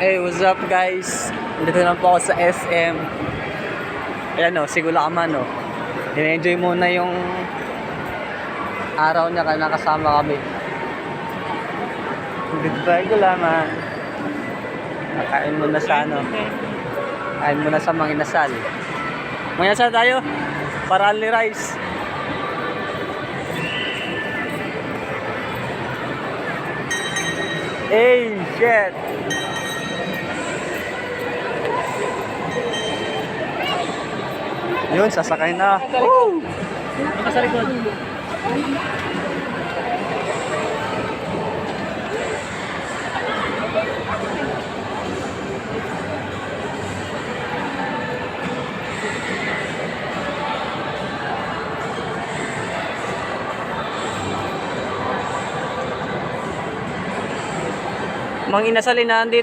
Hey, what's up guys? Dito na po ako sa SM. Ayan o, sigula ka man o. I-enjoy muna yung araw niya kaya nakasama kami. Goodbye, gulaman. Nakain muna sa ano. Kain muna sa Manginasal. Manginasal tayo. Para only rice. Hey, shit! Yun, sasakay na. Woo! Sa likod. Manginasal na andito